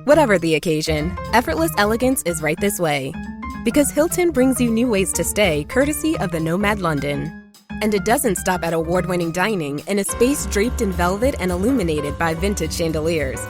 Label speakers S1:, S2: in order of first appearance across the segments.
S1: Whatever the occasion, effortless elegance is right this way. Because Hilton brings you new ways to stay courtesy of the Nomad London. And it doesn't stop at award-winning dining in a space draped in velvet and illuminated by vintage chandeliers.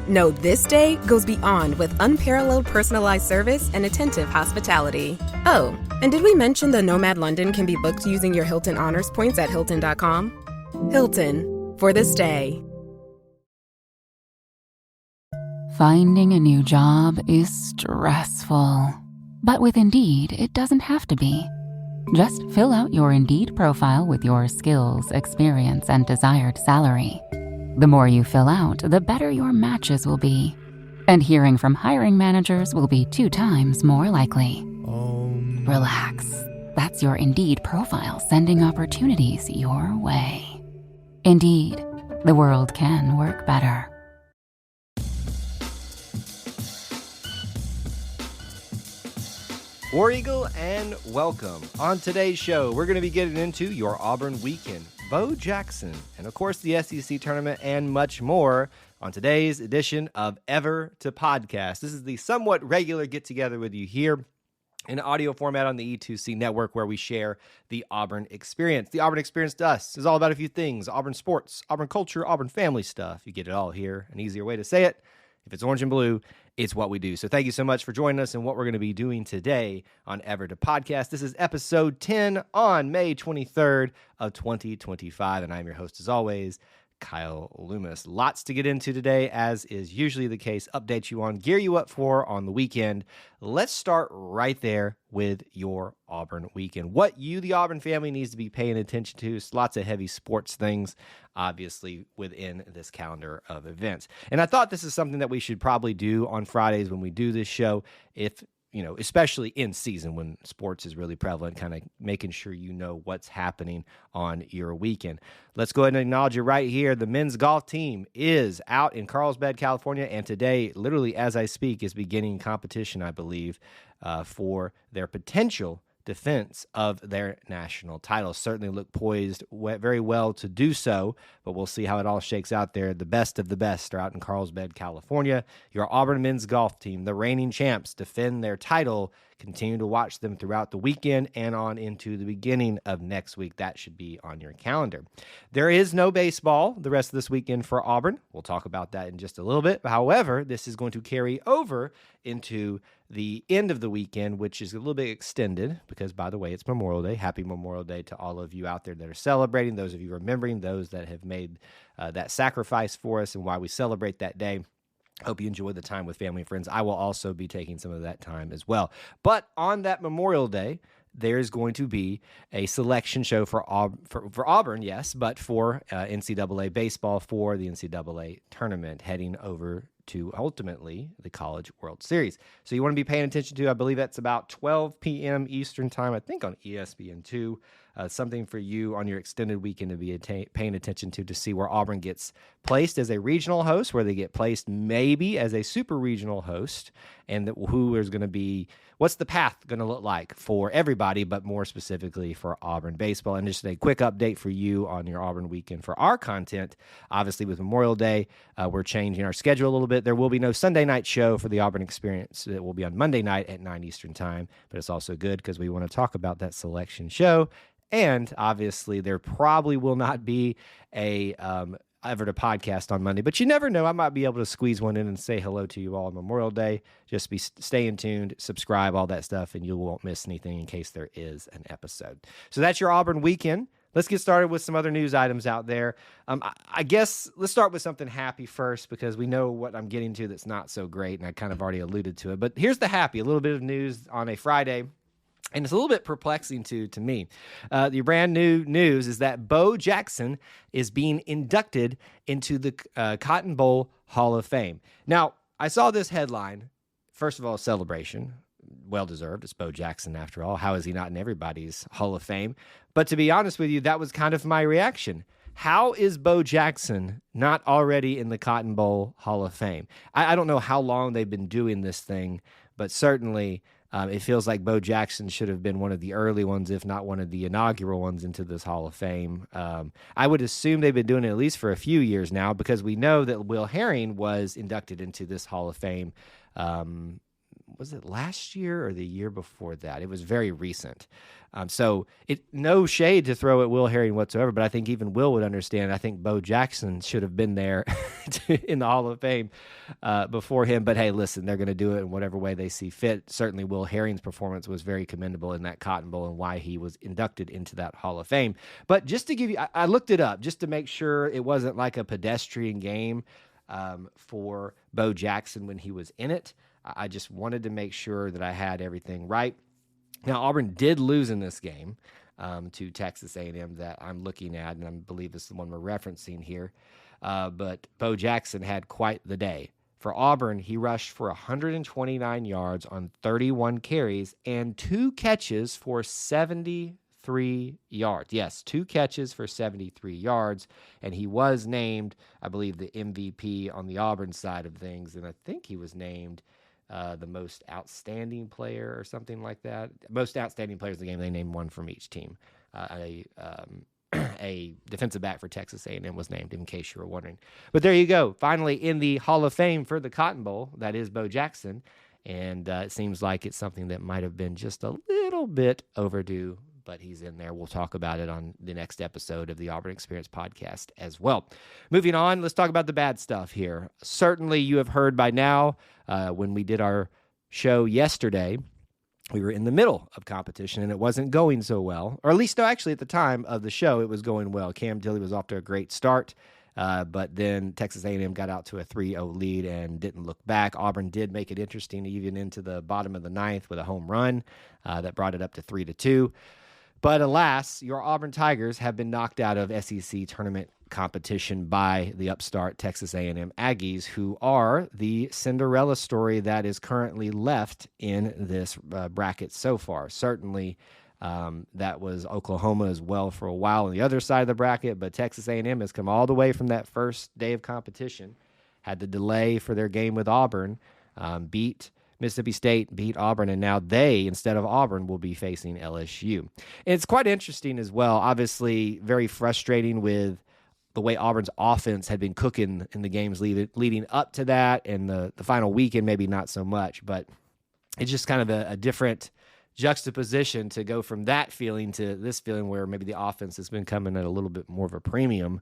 S1: No, this day goes beyond with unparalleled personalized service and attentive hospitality. Oh, and did we mention the Nomad London can be booked using your Hilton Honors points at Hilton.com? Hilton, for the stay.
S2: Finding a new job is stressful. But with Indeed, it doesn't have to be. Just fill out your Indeed profile with your skills, experience, and desired salary. The more you fill out, the better your matches will be. And hearing from hiring managers will be 2 times more likely. Relax. That's your Indeed profile sending opportunities your way. Indeed, the world can work better.
S3: War Eagle, and welcome. On today's show, we're going to be getting into your Auburn weekend, Bo Jackson, and of course the SEC tournament, and much more on today's edition of Ever to Podcast. This is the somewhat regular get-together with you here in audio format on the E2C network, where we share the Auburn experience. The Auburn experience to us is all about a few things: Auburn sports, Auburn culture, Auburn family stuff. You get it all here. An easier way to say it: if it's orange and blue, it's what we do. So thank you so much for joining us and what we're going to be doing today on Ever to Podcast. This is episode 10 on May 23rd of 2025, and I'm your host, as always, Kyle Loomis. Lots to get into today, as is usually the case. Update you on, gear you up for on the weekend. Let's start right there with your Auburn weekend. What you, the Auburn family, needs to be paying attention to is lots of heavy sports things, obviously, within this calendar of events. And I thought this is something that we should probably do on Fridays when we do this show, if especially in season when sports is really prevalent, kind of making sure you know what's happening on your weekend. Let's go ahead and acknowledge it right here. The men's golf team is out in Carlsbad, California, and today, literally as I speak, is beginning competition, I believe, for their potential defense of their national title. Certainly look poised very well to do so, but we'll see how it all shakes out there. The best of the best are out in Carlsbad, California. Your Auburn men's golf team, the reigning champs, defend their title. Continue to watch them throughout the weekend and on into the beginning of next week. That should be on your calendar. There is no baseball the rest of this weekend for Auburn. We'll talk about that in just a little bit. However, this is going to carry over into the end of the weekend, which is a little bit extended because, by the way, it's Memorial Day. Happy Memorial Day to all of you out there that are celebrating, those of you remembering, those that have made that sacrifice for us and why we celebrate that day. Hope you enjoy the time with family and friends. I will also be taking some of that time as well. But on that Memorial Day, there's going to be a selection show for Auburn, yes, but for NCAA baseball for the NCAA tournament, heading over to ultimately the College World Series. So you want to be paying attention to, I believe that's about 12 p.m. Eastern time, I think on ESPN2. Something for you on your extended weekend to be paying attention to see where Auburn gets placed as a regional host, where they get placed maybe as a super regional host, and who is going to be, what's the path going to look like for everybody, but more specifically for Auburn baseball. And just a quick update for you on your Auburn weekend for our content. Obviously, with Memorial Day, we're changing our schedule a little bit. There will be no Sunday night show for the Auburn experience. It will be on Monday night at 9 Eastern time, but it's also good because we want to talk about that selection show. And obviously, there probably will not be a Ever to Podcast on Monday, but you never know. I might be able to squeeze one in and say hello to you all on Memorial Day. Just staying tuned, subscribe, all that stuff, and you won't miss anything in case there is an episode. So that's your Auburn weekend. Let's get started with some other news items out there. I guess let's start with something happy first, because we know what I'm getting to that's not so great, and I kind of already alluded to it. But here's the happy, a little bit of news on a Friday. And it's a little bit perplexing to me. The brand new news is that Bo Jackson is being inducted into the Cotton Bowl Hall of Fame. Now, I saw this headline. First of all, celebration. Well-deserved. It's Bo Jackson, after all. How is he not in everybody's Hall of Fame? But to be honest with you, that was kind of my reaction. How is Bo Jackson not already in the Cotton Bowl Hall of Fame? I don't know how long they've been doing this thing, but certainly It feels like Bo Jackson should have been one of the early ones, if not one of the inaugural ones into this Hall of Fame. I would assume they've been doing it at least for a few years now, because we know that Will Herring was inducted into this Hall of Fame. Was it last year or the year before that? It was very recent. So no shade to throw at Will Herring whatsoever, but I think even Will would understand. I think Bo Jackson should have been there in the Hall of Fame before him. But hey, listen, they're going to do it in whatever way they see fit. Certainly Will Herring's performance was very commendable in that Cotton Bowl and why he was inducted into that Hall of Fame. But just to give you, I looked it up just to make sure it wasn't like a pedestrian game for Bo Jackson when he was in it. I just wanted to make sure that I had everything right. Now, Auburn did lose in this game to Texas A&M that I'm looking at, and I believe this is the one we're referencing here. But Bo Jackson had quite the day. For Auburn, he rushed for 129 yards on 31 carries and 2 catches for 73 yards. Yes, 2 catches for 73 yards, and he was named, I believe, the MVP on the Auburn side of things, and I think he was named the most outstanding player or something like that. Most outstanding players in the game, they named one from each team. A defensive back for Texas A&M was named, in case you were wondering. But there you go. Finally, in the Hall of Fame for the Cotton Bowl, that is Bo Jackson. And it seems like it's something that might have been just a little bit overdue, but he's in there. We'll talk about it on the next episode of the Auburn Experience podcast as well. Moving on, let's talk about the bad stuff here. Certainly you have heard by now, when we did our show yesterday, we were in the middle of competition and it wasn't going so well. Or at least, no, actually at the time of the show, it was going well. Cam Tilley was off to a great start, but then Texas A&M got out to a 3-0 lead and didn't look back. Auburn did make it interesting even into the bottom of the ninth with a home run that brought it up to 3-2. But alas, your Auburn Tigers have been knocked out of SEC tournament competition by the upstart Texas A&M Aggies, who are the Cinderella story that is currently left in this bracket so far. Certainly, that was Oklahoma as well for a while on the other side of the bracket, but Texas A&M has come all the way from that first day of competition, had the delay for their game with Auburn, beat Mississippi State, beat Auburn, and now they, instead of Auburn, will be facing LSU. And it's quite interesting as well. Obviously, very frustrating with the way Auburn's offense had been cooking in the games leading up to that, and the final weekend maybe not so much, but it's just kind of a different juxtaposition to go from that feeling to this feeling where maybe the offense has been coming at a little bit more of a premium.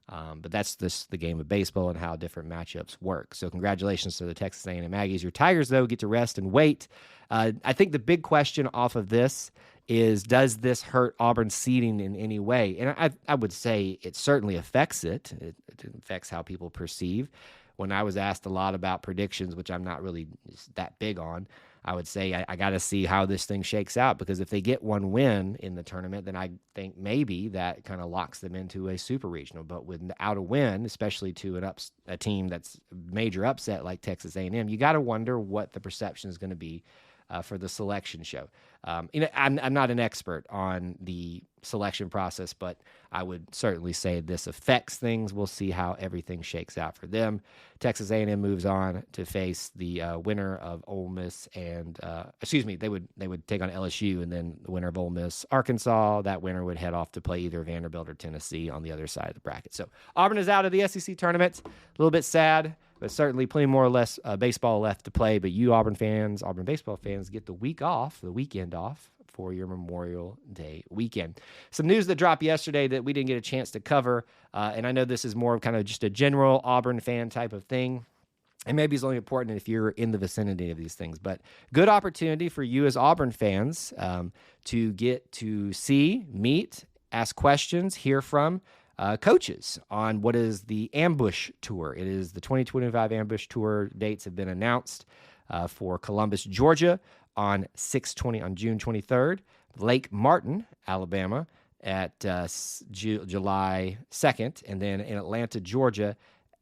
S3: But that's just the game of baseball and how different matchups work. So congratulations to the Texas A&M Aggies. Your Tigers, though, get to rest and wait. I think the big question off of this is, does this hurt Auburn's seeding in any way? And I would say it certainly affects it. It affects how people perceive. When I was asked a lot about predictions, which I'm not really that big on, I would say I got to see how this thing shakes out, because if they get one win in the tournament, then I think maybe that kind of locks them into a super regional. But without a win, especially to a team that's a major upset like Texas A&M, you got to wonder what the perception is going to be for the selection show. I'm not an expert on the selection process, but I would certainly say this affects things. We'll see how everything shakes out for them. Texas A&M moves on to face the winner of Ole Miss and they would take on LSU, and then the winner of Ole Miss Arkansas. That winner would head off to play either Vanderbilt or Tennessee on the other side of the bracket. So Auburn is out of the SEC tournament. A little bit sad, but certainly plenty more or less baseball left to play. But you Auburn baseball fans, get the weekend off for your Memorial Day weekend. Some news that dropped yesterday that we didn't get a chance to cover, and I know this is more of kind of just a general Auburn fan type of thing, and maybe it's only important if you're in the vicinity of these things, but good opportunity for you as Auburn fans to get to see, meet, ask questions, hear from coaches on what is the Ambush Tour. It is the 2025 Ambush Tour. Dates have been announced for Columbus, Georgia on June 23rd, Lake Martin, Alabama at July 2nd, and then in Atlanta, Georgia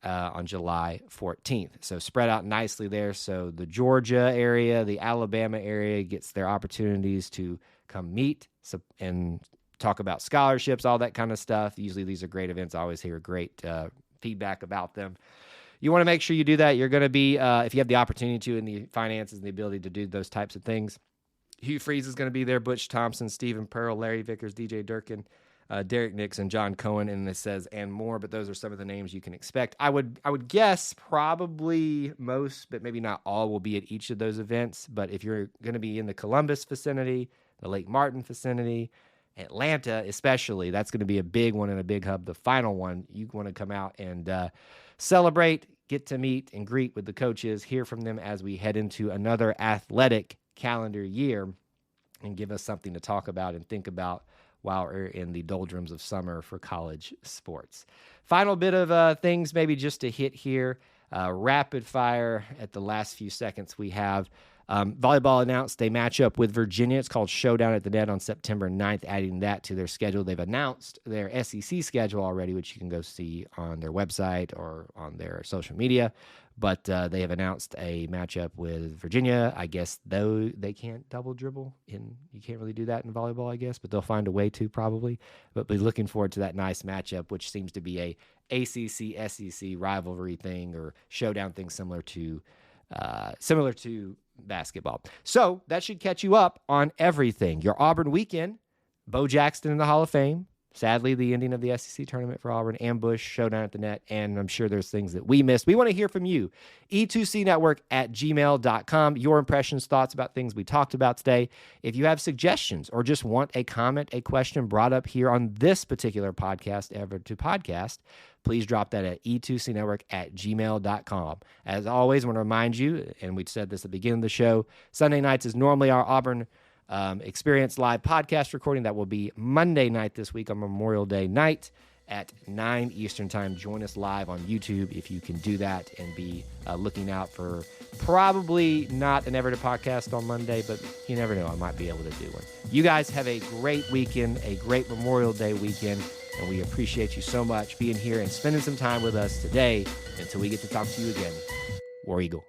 S3: on July 14th. So spread out nicely there. So the Georgia area, the Alabama area gets their opportunities to come meet and talk about scholarships, all that kind of stuff. Usually these are great events. I always hear great feedback about them. You want to make sure you do that. You're going to be, if you have the opportunity to, and the finances and the ability to do those types of things, Hugh Freeze is going to be there, Butch Thompson, Stephen Pearl, Larry Vickers, DJ Durkin, Derek Nixon, John Cohen, and it says and more, but those are some of the names you can expect. I would guess probably most, but maybe not all, will be at each of those events. But if you're going to be in the Columbus vicinity, the Lake Martin vicinity, Atlanta especially, that's going to be a big one and a big hub. The final one, you want to come out and celebrate, get to meet and greet with the coaches, hear from them as we head into another athletic calendar year, and give us something to talk about and think about while we're in the doldrums of summer for college sports. Final bit of things maybe just to hit here. Rapid fire at the last few seconds we have. Volleyball announced a matchup with Virginia. It's called Showdown at the Net on September 9th, adding that to their schedule. They've announced their SEC schedule already, which you can go see on their website or on their social media. But they have announced a matchup with Virginia. I guess, though, they can't double dribble. You can't really do that in volleyball, I guess, but they'll find a way to probably. But be looking forward to that nice matchup, which seems to be a ACC-SEC rivalry thing or showdown thing similar to basketball. So that should catch you up on everything. Your Auburn weekend, Bo Jackson in the Hall of Fame. Sadly, the ending of the SEC tournament for Auburn, ambush, Showdown at the Net, and I'm sure there's things that we missed. We want to hear from you. e2cnetwork@gmail.com. Your impressions, thoughts about things we talked about today. If you have suggestions or just want a comment, a question brought up here on this particular podcast, Ever to Podcast, please drop that at e2cnetwork@gmail.com. As always, I want to remind you, and we said this at the beginning of the show, Sunday nights is normally our Auburn Experience Live podcast recording. That will be Monday night this week on Memorial Day night at 9 Eastern Time. Join us live on YouTube if you can do that, and be looking out for probably not an Ever to Podcast on Monday, but you never know. I might be able to do one. You guys have a great weekend, a great Memorial Day weekend, and we appreciate you so much being here and spending some time with us today. Until we get to talk to you again, War Eagle.